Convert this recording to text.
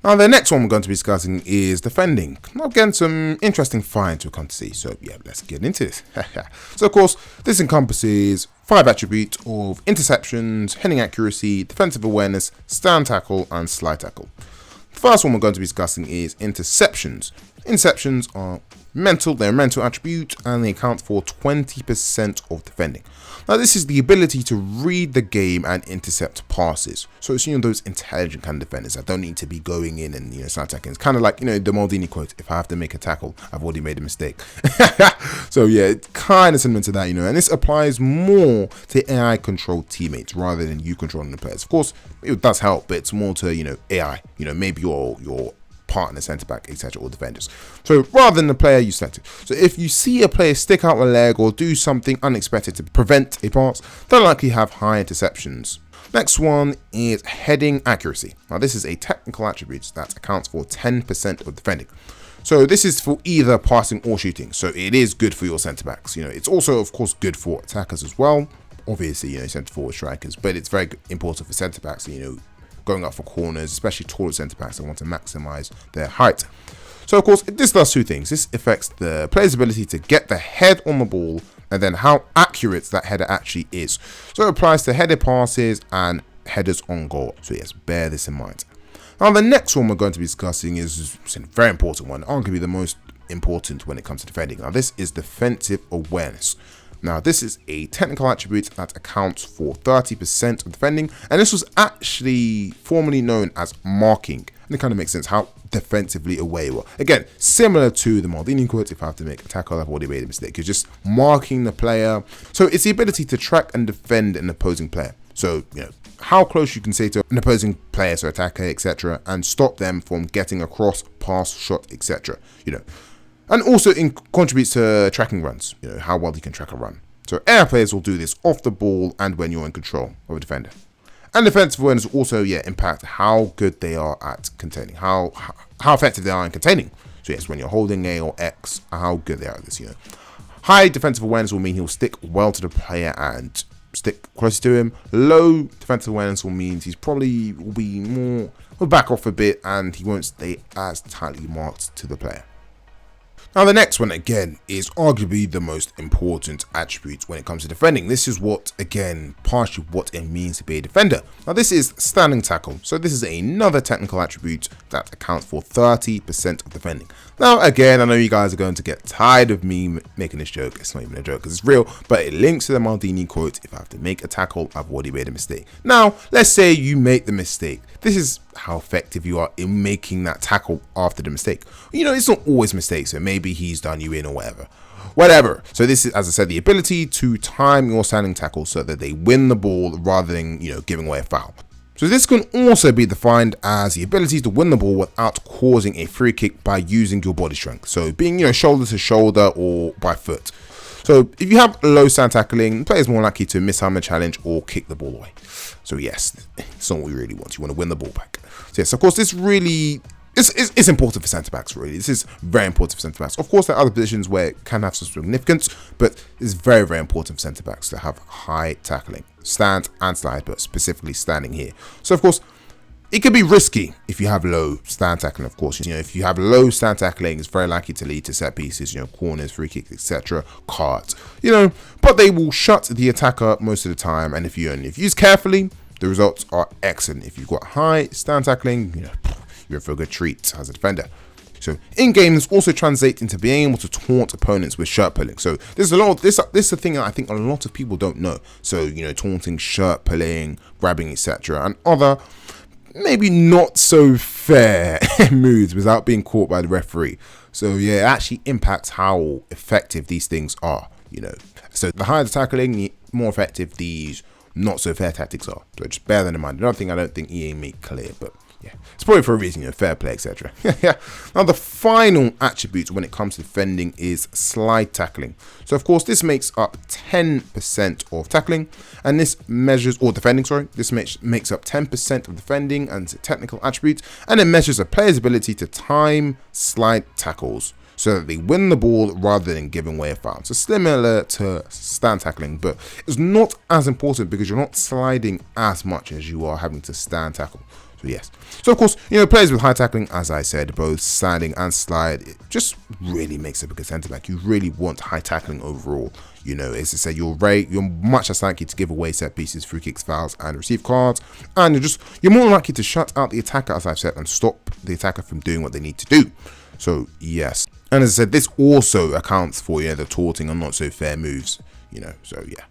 Now, the next one we're going to be discussing is defending. Now, again, some interesting finds we'll come to see. So, yeah, let's get into this. So, of course, this encompasses 5 attributes of interceptions, heading accuracy, defensive awareness, stand tackle, and slide tackle. The first one we're going to be discussing is interceptions. Interceptions are they're a mental attribute, and they account for 20% of defending. Now, this is the ability to read the game and intercept passes. So it's, those intelligent kind of defenders that don't need to be going in and, start attacking. It's kind of like, the Maldini quote, if I have to make a tackle, I've already made a mistake. So yeah, it's kind of similar to that, and this applies more to AI controlled teammates rather than you controlling the players. Of course, it does help, but it's more to, AI, maybe your partner, centre back, etc., or defenders. So rather than the player you selected. So if you see a player stick out a leg or do something unexpected to prevent a pass, they'll likely have high interceptions. Next one is heading accuracy. Now, this is a technical attribute that accounts for 10% of defending. So this is for either passing or shooting. So it is good for your centre backs. It's also, of course, good for attackers as well. Obviously, centre forward strikers, but it's very important for centre backs. Going up for corners, especially taller centre backs that want to maximise their height. So of course, this does 2 things. This affects the player's ability to get the head on the ball, and then how accurate that header actually is. So it applies to headed passes and headers on goal. So yes, bear this in mind. Now, the next one we're going to be discussing is a very important one, arguably the most important when it comes to defending. Now, this is defensive awareness. Now, this is a technical attribute that accounts for 30% of defending, and this was actually formerly known as marking. And it kind of makes sense how defensively aware you are. Again, similar to the Maldini quote, if I have to make a tackle, I've already made a mistake. You're just marking the player. So it's the ability to track and defend an opposing player. So, how close you can stay to an opposing player, so attacker, etc., and stop them from getting across, pass, shot, etc., And also contributes to tracking runs, how well you can track a run. So air players will do this off the ball and when you're in control of a defender. And defensive awareness will also, impact how good they are at containing, how effective they are in containing. So yes, when you're holding A or X, how good they are at this, High defensive awareness will mean he'll stick well to the player and stick close to him. Low defensive awareness will mean will back off a bit and he won't stay as tightly marked to the player. Now, the next one, again, is arguably the most important attribute when it comes to defending. This is partially what it means to be a defender. Now, this is standing tackle. So this is another technical attribute that accounts for 30% of defending. Now, again, I know you guys are going to get tired of me making this joke. It's not even a joke because it's real, but it links to the Maldini quote, if I have to make a tackle, I've already made a mistake. Now, let's say you make the mistake. This is how effective you are in making that tackle after the mistake. It's not always mistakes, so maybe he's done you in or whatever. So this is, as I said, the ability to time your standing tackle so that they win the ball rather than, giving away a foul. So this can also be defined as the ability to win the ball without causing a free kick by using your body strength. So being, shoulder to shoulder or by foot. So if you have low stand tackling, the player is more likely to misarm a challenge or kick the ball away. So yes, it's not what we really want. You want to win the ball back. So yes, of course, this really it's important for centre backs. Really, this is very important for centre backs. Of course, there are other positions where it can have some significance, but it's very, very important for centre backs to have high tackling, stand and slide, but specifically standing here. So of course, it can be risky if you have low stand tackling. Of course, if you have low stand tackling, it's very likely to lead to set pieces, corners, free kicks, etc., cards, but they will shut the attacker most of the time. And if you use carefully, the results are excellent. If you've got high stand tackling, you're in for a good treat as a defender. So in games also translate into being able to taunt opponents with shirt pulling. So there's this is a thing that I think a lot of people don't know. So taunting, shirt pulling, grabbing, etc., and other maybe not so fair moves without being caught by the referee. So yeah, it actually impacts how effective these things are. So the higher the tackling, the more effective these not so fair tactics are. So just bear that in mind. Another thing I don't think EA make clear, but yeah, it's probably for a reason, fair play, etc. Now, the final attribute when it comes to defending is slide tackling. So, of course, this makes up 10% of tackling, and this measures, or defending, sorry, this makes up 10% of defending and technical attributes, and it measures a player's ability to time slide tackles so that they win the ball rather than giving away a foul. So similar to stand tackling, but it's not as important because you're not sliding as much as you are having to stand tackle. So yes. So of course, players with high tackling, as I said, both standing and slide, it just really makes a bigger centre back. You really want high tackling overall. As I said, you're much less likely to give away set pieces, free kicks, fouls, and receive cards, and you're more likely to shut out the attacker, as I've said, and stop the attacker from doing what they need to do. So yes, and as I said, this also accounts for the taunting and not so fair moves. So yeah.